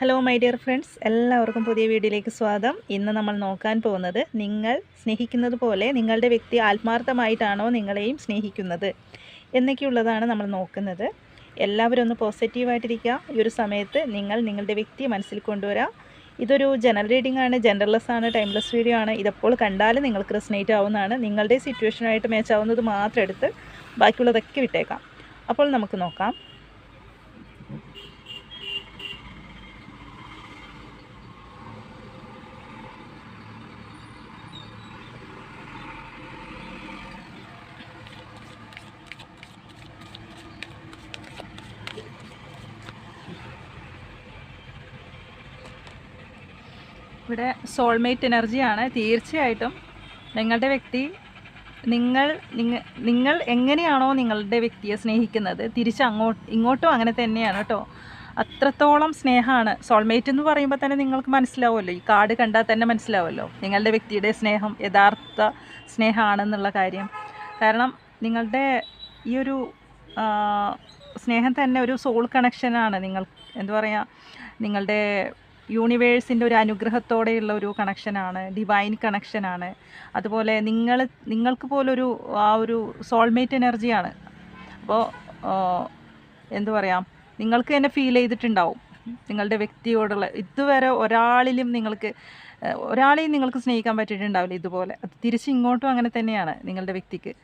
Hello my dear friends, എല്ലാവർക്കും പുതിയ വീഡിയോയിലേക്ക് സ്വാഗതം. ഇന്ന് നമ്മൾ നോക്കാൻ പോകുന്നത്, നിങ്ങൾ സ്നേഹിക്കുന്നത് പോലെ നിങ്ങളുടെ വ്യക്തി ആത്മാർത്ഥമായിട്ടാണോ നിങ്ങളെയും സ്നേഹിക്കുന്നത് എന്നൊക്കെയുള്ളതാണ് നമ്മൾ നോക്കുന്നത്. എല്ലാവരും ഒന്ന് പോസിറ്റീവായിട്ടിരിക്കുക. ഈ ഒരു സമയത്ത് നിങ്ങളുടെ വ്യക്തിയെ മനസ്സിൽ കൊണ്ടുവരാം. ഇതൊരു ജനറൽ റീഡിംഗ് ആണ്, ജെൻഡർലെസ് ആണ്, ടൈംലെസ് വീഡിയോ ആണ്. ഇതെപ്പോൾ കണ്ടാലും നിങ്ങൾക്ക് റെസനേറ്റ് ആവുന്നതാണ്. നിങ്ങളുടെ സിറ്റുവേഷനായിട്ട് മാച്ച് ആവുന്നത് മാത്രം എടുത്ത് ബാക്കിയുള്ളതൊക്കെ വിട്ടേക്കാം. അപ്പോൾ നമുക്ക് നോക്കാം. ഇവിടെ സോൾമേറ്റ് എനർജിയാണ്. തീർച്ചയായിട്ടും നിങ്ങളുടെ വ്യക്തി നിങ്ങൾ എങ്ങനെയാണോ നിങ്ങളുടെ വ്യക്തിയെ സ്നേഹിക്കുന്നത്, ഇങ്ങോട്ടും അങ്ങനെ തന്നെയാണ് കേട്ടോ. അത്രത്തോളം സ്നേഹമാണ്. സോൾമേറ്റ് എന്ന് പറയുമ്പോൾ തന്നെ നിങ്ങൾക്ക് മനസ്സിലാവുമല്ലോ, ഈ കാർഡ് കണ്ടാൽ തന്നെ മനസ്സിലാവുമല്ലോ നിങ്ങളുടെ വ്യക്തിയുടെ സ്നേഹം യഥാർത്ഥ സ്നേഹമാണെന്നുള്ള കാര്യം. കാരണം നിങ്ങളുടെ ഈ ഒരു സ്നേഹം തന്നെ ഒരു സോൾ കണക്ഷനാണ്. എന്താ പറയുക, നിങ്ങളുടെ യൂണിവേഴ്സിൻ്റെ ഒരു അനുഗ്രഹത്തോടെയുള്ള ഒരു കണക്ഷനാണ്, ഡിവൈൻ കണക്ഷനാണ്. അതുപോലെ നിങ്ങൾക്ക് പോലൊരു ഒരു സോൾമേറ്റ് എനർജിയാണ്. അപ്പോൾ എന്താ പറയുക, നിങ്ങൾക്ക് തന്നെ ഫീൽ ചെയ്തിട്ടുണ്ടാവും നിങ്ങളുടെ വ്യക്തിയോടുള്ള. ഇതുവരെ ഒരാളെയും നിങ്ങൾക്ക് സ്നേഹിക്കാൻ പറ്റിയിട്ടുണ്ടാവില്ല ഇതുപോലെ. അത് തിരിച്ചിങ്ങോട്ടും അങ്ങനെ തന്നെയാണ്. നിങ്ങളുടെ വ്യക്തിക്ക്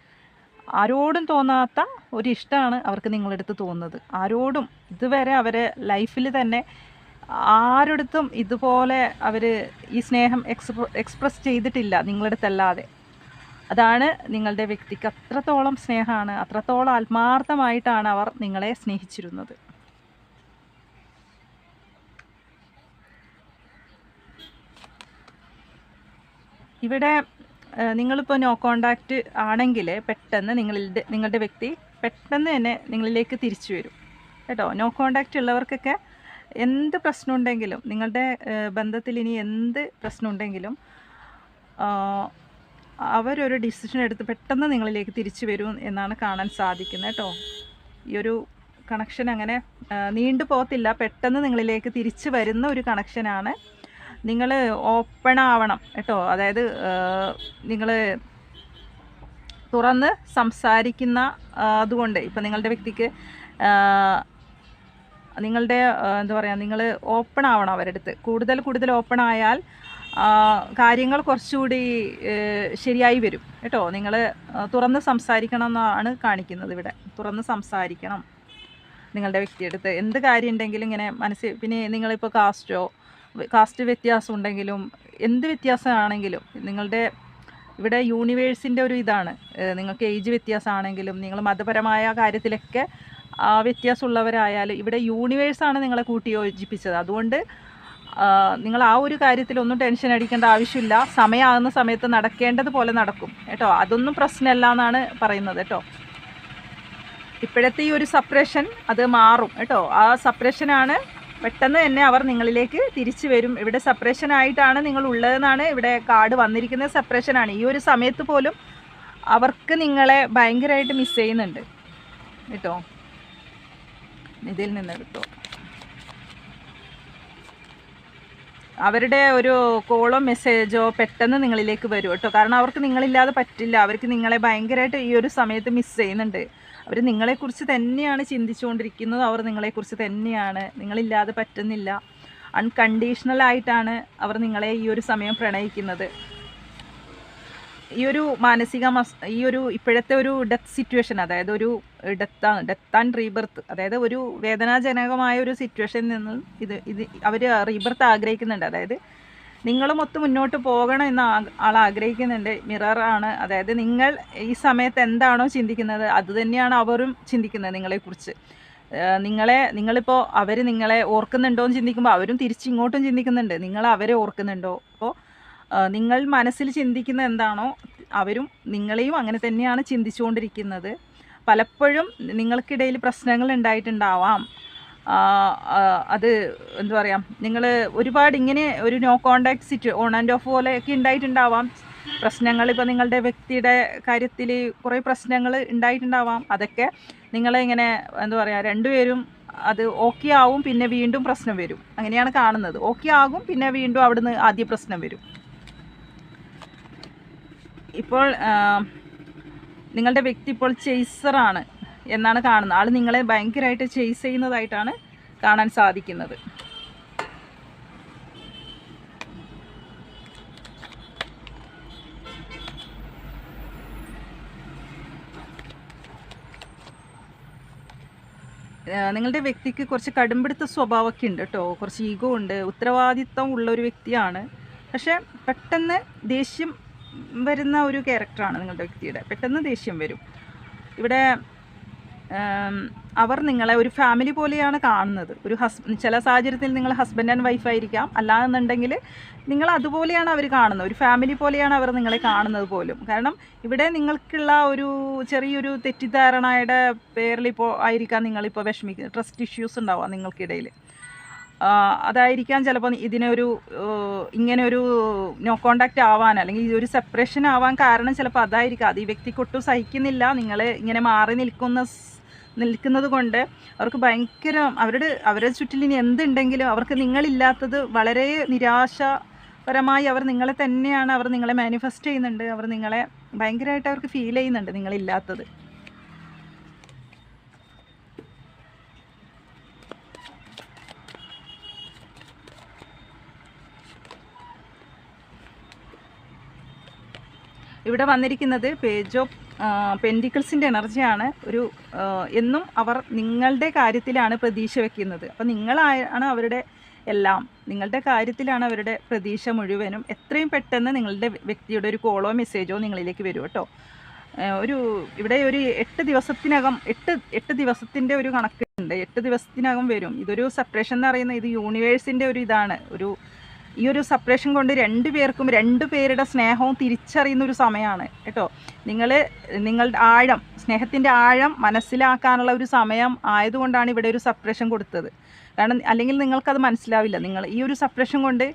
ആരോടും തോന്നാത്ത ഒരു ഇഷ്ടമാണ് അവർക്ക് നിങ്ങളടുത്ത് തോന്നുന്നത്. ആരോടും ഇതുവരെ അവരെ ലൈഫിൽ തന്നെ ആരടുത്തും ഇതുപോലെ അവർ ഈ സ്നേഹം എക്സ്പ്രസ് ചെയ്തിട്ടില്ല നിങ്ങളടുത്തല്ലാതെ. അതാണ് നിങ്ങളുടെ വ്യക്തിക്ക് അത്രത്തോളം സ്നേഹമാണ്, അത്രത്തോളം ആത്മാർത്ഥമായിട്ടാണ് അവർ നിങ്ങളെ സ്നേഹിച്ചിരുന്നത്. ഇവിടെ നിങ്ങളിപ്പോൾ നോ കോണ്ടാക്റ്റ് ആണെങ്കിൽ പെട്ടെന്ന് നിങ്ങളുടെ വ്യക്തി പെട്ടെന്ന് തന്നെ നിങ്ങളിലേക്ക് തിരിച്ചു വരും കേട്ടോ. നോ കോണ്ടാക്റ്റ് ഉള്ളവർക്കൊക്കെ എന്ത് പ്രശ്നമുണ്ടെങ്കിലും, നിങ്ങളുടെ ബന്ധത്തിൽ ഇനി എന്ത് പ്രശ്നമുണ്ടെങ്കിലും അവരൊരു ഡിസിഷൻ എടുത്ത് പെട്ടെന്ന് നിങ്ങളിലേക്ക് തിരിച്ചു വരും എന്നാണ് കാണാൻ സാധിക്കുന്നത് കേട്ടോ. ഈ ഒരു കണക്ഷൻ അങ്ങനെ നീണ്ടു പോകത്തില്ല, പെട്ടെന്ന് നിങ്ങളിലേക്ക് തിരിച്ചു വരുന്ന ഒരു കണക്ഷനാണ്. നിങ്ങൾ ഓപ്പൺ ആവണം കേട്ടോ. അതായത് നിങ്ങൾ തുറന്ന് സംസാരിക്കുന്ന അതുകൊണ്ട് ഇപ്പം നിങ്ങളുടെ വ്യക്തിക്ക് നിങ്ങളുടെ എന്താ പറയുക, നിങ്ങൾ ഓപ്പൺ ആവണം അവരുടെ അടുത്ത്. കൂടുതൽ ഓപ്പൺ ആയാൽ കാര്യങ്ങൾ കുറച്ചുകൂടി ശരിയായി വരും കേട്ടോ. നിങ്ങൾ തുറന്ന് സംസാരിക്കണം എന്നാണ് കാണിക്കുന്നത് ഇവിടെ. തുറന്ന് സംസാരിക്കണം നിങ്ങളുടെ വ്യക്തിയെടുത്ത്. എന്ത് കാര്യം ഉണ്ടെങ്കിലും ഇങ്ങനെ പിന്നെ നിങ്ങളിപ്പോൾ കാസ്റ്റ് വ്യത്യാസം ഉണ്ടെങ്കിലും എന്ത് വ്യത്യാസമാണെങ്കിലും, നിങ്ങളുടെ ഇവിടെ യൂണിവേഴ്സിൻ്റെ ഒരു ഇതാണ്. നിങ്ങൾക്ക് ഏജ് വ്യത്യാസമാണെങ്കിലും, നിങ്ങൾ മതപരമായ കാര്യത്തിലൊക്കെ വ്യത്യാസമുള്ളവരായാലും ഇവിടെ യൂണിവേഴ്സാണ് നിങ്ങളെ കൂട്ടി യോജിപ്പിച്ചത്. അതുകൊണ്ട് നിങ്ങൾ ആ ഒരു കാര്യത്തിലൊന്നും ടെൻഷൻ അടിക്കേണ്ട ആവശ്യമില്ല. സമയമാകുന്ന സമയത്ത് നടക്കേണ്ടതുപോലെ നടക്കും കേട്ടോ. അതൊന്നും പ്രശ്നമല്ല എന്നാണ് പറയുന്നത് കേട്ടോ. ഇപ്പോഴത്തെ ഈ ഒരു സപ്പറേഷൻ അത് മാറും കേട്ടോ. ആ സപ്പറേഷനാണ് പെട്ടെന്ന് തന്നെ അവർ നിങ്ങളിലേക്ക് തിരിച്ചു വരും. ഇവിടെ സപ്പറേഷനായിട്ടാണ് നിങ്ങൾ ഉള്ളതെന്നാണ് ഇവിടെ കാർഡ് വന്നിരിക്കുന്നത്. സപ്പറേഷനാണ്. ഈ ഒരു സമയത്ത് പോലും അവർക്ക് നിങ്ങളെ ഭയങ്കരമായിട്ട് മിസ് ചെയ്യുന്നുണ്ട് കേട്ടോ. ഇതിൽ നിന്നെടുത്തോ, അവരുടെ ഒരു കോളോ മെസ്സേജോ പെട്ടെന്ന് നിങ്ങളിലേക്ക് വരും കേട്ടോ. കാരണം അവർക്ക് നിങ്ങളില്ലാതെ പറ്റില്ല. അവർക്ക് നിങ്ങളെ ഭയങ്കരമായിട്ട് ഈ ഒരു സമയത്ത് മിസ് ചെയ്യുന്നുണ്ട്. അവർ നിങ്ങളെക്കുറിച്ച് തന്നെയാണ് ചിന്തിച്ചുകൊണ്ടിരിക്കുന്നത്. അവർ നിങ്ങളെക്കുറിച്ച് തന്നെയാണ്. നിങ്ങളില്ലാതെ പറ്റുന്നില്ല. അൺകണ്ടീഷണലായിട്ടാണ് അവർ നിങ്ങളെ ഈ ഒരു സമയം പ്രണയിക്കുന്നത്. ഈ ഒരു ഈ ഒരു ഇപ്പോഴത്തെ ഒരു ഡെത്ത് സിറ്റുവേഷൻ, അതായത് ഒരു ഡെത്ത് ആൻഡ് റീബർത്ത്, അതായത് ഒരു വേദനാജനകമായ ഒരു സിറ്റുവേഷനിൽ നിന്ന് അവർ റീബർത്ത് ആഗ്രഹിക്കുന്നുണ്ട്. അതായത് നിങ്ങളുമൊത്ത് മുന്നോട്ട് പോകണം എന്ന് ആൾ ആഗ്രഹിക്കുന്നുണ്ട്. മിററാണ്. അതായത് നിങ്ങൾ ഈ സമയത്ത് എന്താണോ ചിന്തിക്കുന്നത് അത് തന്നെയാണ് അവരും ചിന്തിക്കുന്നത് നിങ്ങളെക്കുറിച്ച്. നിങ്ങളിപ്പോൾ അവർ നിങ്ങളെ ഓർക്കുന്നുണ്ടോ എന്ന് ചിന്തിക്കുമ്പോൾ അവരും തിരിച്ചിങ്ങോട്ടും ചിന്തിക്കുന്നുണ്ട്. നിങ്ങൾ അവരെ ഓർക്കുന്നുണ്ടോ? അപ്പോൾ നിങ്ങൾ മനസ്സിൽ ചിന്തിക്കുന്ന എന്താണോ അവരും നിങ്ങളെയും അങ്ങനെ തന്നെയാണ് ചിന്തിച്ചുകൊണ്ടിരിക്കുന്നത്. പലപ്പോഴും നിങ്ങൾക്കിടയിൽ പ്രശ്നങ്ങൾ ഉണ്ടായിട്ടുണ്ടാവാം. അത് എന്താ പറയുക, നിങ്ങൾ ഒരുപാട് ഇങ്ങനെ ഒരു no contact on and off പോലെയൊക്കെ ഉണ്ടായിട്ടുണ്ടാവാം പ്രശ്നങ്ങൾ. ഇപ്പോൾ നിങ്ങളുടെ വ്യക്തിയുടെ കാര്യത്തിൽ കുറേ പ്രശ്നങ്ങൾ ഉണ്ടായിട്ടുണ്ടാവാം. അതൊക്കെ നിങ്ങളിങ്ങനെ എന്താ പറയുക, രണ്ടുപേരും അത് ഓക്കെ ആവും, പിന്നെ വീണ്ടും പ്രശ്നം വരും. അങ്ങനെയാണ് കാണുന്നത്. ഓക്കെ ആകും, പിന്നെ വീണ്ടും അവിടുന്ന് ആദ്യ പ്രശ്നം വരും. ഇപ്പോൾ നിങ്ങളുടെ വ്യക്തി ഇപ്പോൾ ചേസറാണ് എന്നാണ് കാണുന്നത്. ആൾ നിങ്ങളെ ഭയങ്കരമായിട്ട് ചേസ് ചെയ്യുന്നതായിട്ടാണ് കാണാൻ സാധിക്കുന്നത്. നിങ്ങളുടെ വ്യക്തിക്ക് കുറച്ച് കടുംപിടുത്ത സ്വഭാവമൊക്കെ ഉണ്ട് കേട്ടോ. കുറച്ച് ഈഗോ ഉണ്ട്, ഉത്തരവാദിത്വം ഉള്ള ഒരു വ്യക്തിയാണ്. പക്ഷേ പെട്ടെന്ന് ദേഷ്യം വരുന്ന ഒരു ക്യാരക്ടറാണ് നിങ്ങളുടെ വ്യക്തിയുടെ. പെട്ടെന്ന് ദേഷ്യം വരും. ഇവിടെ അവർ നിങ്ങളെ ഒരു ഫാമിലി പോലെയാണ് കാണുന്നത്. ചില സാഹചര്യത്തിൽ നിങ്ങൾ ഹസ്ബൻഡ് ആൻഡ് വൈഫായിരിക്കാം, അല്ലാന്നുണ്ടെങ്കിൽ നിങ്ങൾ അതുപോലെയാണ് അവർ കാണുന്നത്. ഒരു ഫാമിലി പോലെയാണ് അവർ നിങ്ങളെ കാണുന്നത് പോലും. കാരണം ഇവിടെ നിങ്ങൾക്കുള്ള ഒരു ചെറിയൊരു തെറ്റിദ്ധാരണയുടെ പേരിൽ ഇപ്പോൾ ആയിരിക്കാം നിങ്ങളിപ്പോൾ വിഷമിക്കുന്നത്. ട്രസ്റ്റ് ഇഷ്യൂസ് ഉണ്ടാവുക നിങ്ങൾക്കിടയിൽ. അതായിരിക്കാം ചിലപ്പോൾ ഇതിനൊരു ഇങ്ങനെ ഒരു നോ കോണ്ടാക്റ്റ് ആവാൻ, അല്ലെങ്കിൽ ഇതൊരു സെപ്പറേഷൻ ആവാൻ കാരണം ചിലപ്പോൾ അതായിരിക്കാം. അത് ഈ വ്യക്തിക്ക് ഒട്ടും സഹിക്കുന്നില്ല നിങ്ങൾ ഇങ്ങനെ മാറി നിൽക്കുന്നത് കൊണ്ട്. അവർക്ക് ഭയങ്കര അവരുടെ ചുറ്റിൽ ഇനി എന്തുണ്ടെങ്കിലും അവർക്ക് നിങ്ങളില്ലാത്തത് വളരെ നിരാശപരമായി അവർ നിങ്ങളെ തന്നെയാണ്, അവർ നിങ്ങളെ മാനിഫെസ്റ്റ് ചെയ്യുന്നുണ്ട്. അവർ നിങ്ങളെ ഭയങ്കരമായിട്ട് അവർക്ക് ഫീൽ ചെയ്യുന്നുണ്ട് നിങ്ങളില്ലാത്തത്. ഇവിടെ വന്നിരിക്കുന്നത് പേജ് ഓഫ് പെൻഡിക്കിൾസിൻ്റെ എനർജിയാണ്. എന്നും അവർ നിങ്ങളുടെ കാര്യത്തിലാണ് പ്രതീക്ഷ വയ്ക്കുന്നത്. അപ്പോൾ നിങ്ങളാണ് അവരുടെ എല്ലാം, നിങ്ങളുടെ കാര്യത്തിലാണ് അവരുടെ പ്രതീക്ഷ മുഴുവനും. എത്രയും പെട്ടെന്ന് നിങ്ങളുടെ വ്യക്തിയുടെ ഒരു കോളോ മെസ്സേജോ നിങ്ങളിലേക്ക് വരും കേട്ടോ. ഇവിടെ ഒരു 8 ദിവസത്തിനകം 8 ദിവസത്തിൻ്റെ ഒരു കണക്കുണ്ട്. 8 ദിവസത്തിനകം വരും. ഇതൊരു സെപ്പറേഷൻ എന്ന് പറയുന്നത് ഇത് യൂണിവേഴ്സിൻ്റെ ഒരു ഇതാണ്. ഈ ഒരു സെപ്പറേഷൻ കൊണ്ട് രണ്ടു പേരുടെ സ്നേഹവും തിരിച്ചറിയുന്ന ഒരു സമയമാണ് കേട്ടോ. നിങ്ങളുടെ ആഴം, സ്നേഹത്തിൻ്റെ ആഴം മനസ്സിലാക്കാനുള്ള ഒരു സമയം ആയതുകൊണ്ടാണ് ഇവിടെ ഒരു സെപ്പറേഷൻ കൊടുത്തത്. കാരണം അല്ലെങ്കിൽ നിങ്ങൾക്കത് മനസ്സിലാവില്ല. ഈ ഒരു സെപ്പറേഷൻ കൊണ്ട്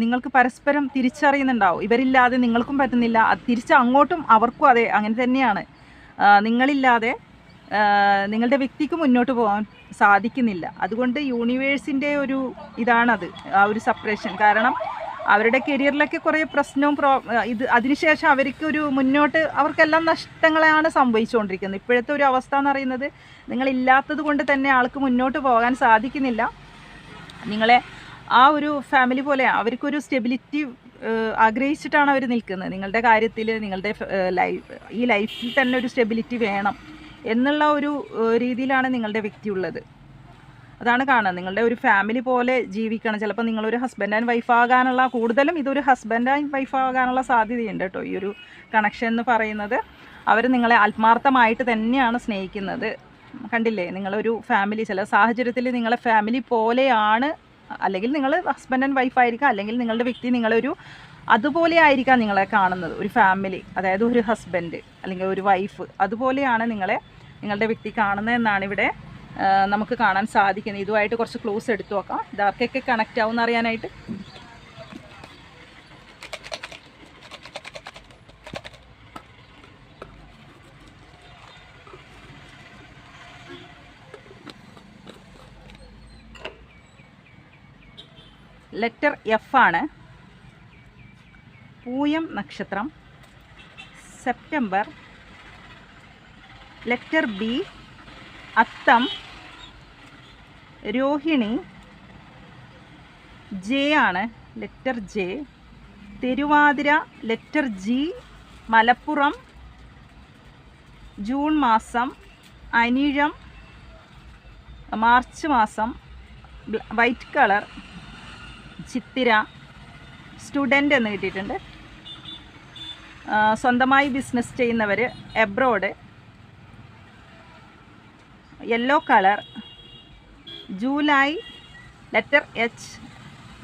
നിങ്ങൾക്ക് പരസ്പരം തിരിച്ചറിയുന്നുണ്ടാവും. ഇവരില്ലാതെ നിങ്ങൾക്കും പറ്റുന്നില്ല, തിരിച്ച് അങ്ങോട്ടും അവർക്കും അതെ അങ്ങനെ തന്നെയാണ്. നിങ്ങളില്ലാതെ നിങ്ങളുടെ വ്യക്തിക്ക് മുന്നോട്ട് പോകാൻ സാധിക്കുന്നില്ല. അതുകൊണ്ട് യൂണിവേഴ്സിൻ്റെ ഒരു ഇതാണത്, ആ ഒരു സെപ്പറേഷൻ. കാരണം അവരുടെ കരിയറിലൊക്കെ കുറേ പ്രശ്നവും അതിനുശേഷം അവർക്കെല്ലാം നഷ്ടങ്ങളാണ് സംഭവിച്ചുകൊണ്ടിരിക്കുന്നത്. ഇപ്പോഴത്തെ ഒരു അവസ്ഥ എന്ന് പറയുന്നത് നിങ്ങളില്ലാത്തത് കൊണ്ട് തന്നെ ആൾക്ക് മുന്നോട്ട് പോകാൻ സാധിക്കുന്നില്ല. നിങ്ങളെ ആ ഒരു ഫാമിലി പോലെ അവർക്കൊരു സ്റ്റെബിലിറ്റി ആഗ്രഹിച്ചിട്ടാണ് അവർ നിൽക്കുന്നത്. നിങ്ങളുടെ കാര്യത്തിൽ, നിങ്ങളുടെ ഈ ലൈഫിൽ തന്നെ ഒരു സ്റ്റെബിലിറ്റി വേണം എന്നുള്ള ഒരു രീതിയിലാണ് നിങ്ങളുടെ വ്യക്തി ഉള്ളത്. അതാണ് കാണുന്നത്. നിങ്ങളുടെ ഒരു ഫാമിലി പോലെ ജീവിക്കണം. ചിലപ്പോൾ നിങ്ങളൊരു ഹസ്ബൻഡ് ആൻഡ് വൈഫ് ആകാനുള്ള, കൂടുതലും ഇതൊരു ഹസ്ബൻഡ് ആൻഡ് വൈഫ് ആകാനുള്ള സാധ്യതയുണ്ട് കേട്ടോ. ഈ ഒരു കണക്ഷൻ എന്ന് പറയുന്നത് അവർ നിങ്ങളെ ആത്മാർത്ഥമായിട്ട് തന്നെയാണ് സ്നേഹിക്കുന്നത്. കണ്ടില്ലേ, നിങ്ങളൊരു ഫാമിലി, ചില സാഹചര്യത്തിൽ നിങ്ങളെ ഫാമിലി പോലെയാണ്. അല്ലെങ്കിൽ നിങ്ങൾ ഹസ്ബൻഡ് ആൻഡ് വൈഫ് ആയിരിക്കാം, അല്ലെങ്കിൽ നിങ്ങളുടെ വ്യക്തി നിങ്ങളൊരു അതുപോലെ ആയിരിക്കാം നിങ്ങളെ കാണുന്നത്. ഒരു ഫാമിലി, അതായത് ഒരു ഹസ്ബൻഡ് അല്ലെങ്കിൽ ഒരു വൈഫ്, അതുപോലെയാണ് നിങ്ങളുടെ വ്യക്തി കാണുന്നതെന്നാണ് ഇവിടെ നമുക്ക് കാണാൻ സാധിക്കുന്നത്. ഇതുമായിട്ട് കുറച്ച് ക്ലോസ് എടുത്തു നോക്കാം, ഇതാർക്കൊക്കെ കണക്റ്റ് ആവും എന്നറിയാനായിട്ട്. ലെറ്റർ എഫ് ആണ്. പൂയം നക്ഷത്രം, സെപ്റ്റംബർ. ലെറ്റർ ബി അത്തം, രോഹിണി. ജെ ആണ്, ലെറ്റർ ജെ. തിരുവാതിര, ലെറ്റർ ജി. മലപ്പുറം, ജൂൺ മാസം. അനിഴം, മാർച്ച് മാസം. വൈറ്റ് കളർ, ചിത്തിര. സ്റ്റുഡൻ്റ് എന്ന് കിട്ടിയിട്ടുണ്ട്. സ്വന്തമായി ബിസിനസ് ചെയ്യുന്നവർ, abroad. Yellow colour, July. Letter H.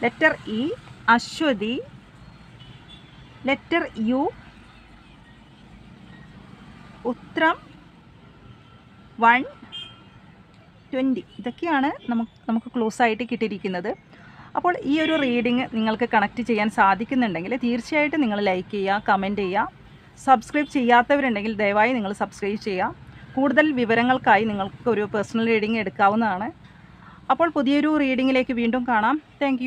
Letter E, അശ്വതി. ലെറ്റർ യു, ഉത്രം. 1/20. ഇതൊക്കെയാണ് നമുക്ക് ക്ലോസ് ആയിട്ട് കിട്ടിയിരിക്കുന്നത്. അപ്പോൾ ഈ ഒരു റീഡിങ് നിങ്ങൾക്ക് കണക്റ്റ് ചെയ്യാൻ സാധിക്കുന്നുണ്ടെങ്കിൽ തീർച്ചയായിട്ടും നിങ്ങൾ ലൈക്ക് ചെയ്യുക, കമൻറ്റ് ചെയ്യുക. സബ്സ്ക്രൈബ് ചെയ്യാത്തവരുണ്ടെങ്കിൽ ദയവായി നിങ്ങൾ സബ്സ്ക്രൈബ് ചെയ്യുക. കൂടുതൽ വിവരങ്ങൾക്കായി നിങ്ങൾക്ക് ഒരു പേഴ്സണൽ റീഡിംഗ് എടുക്കാവുന്നതാണ്. അപ്പോൾ പുതിയൊരു റീഡിങ്ങിലേക്ക് വീണ്ടും കാണാം. താങ്ക്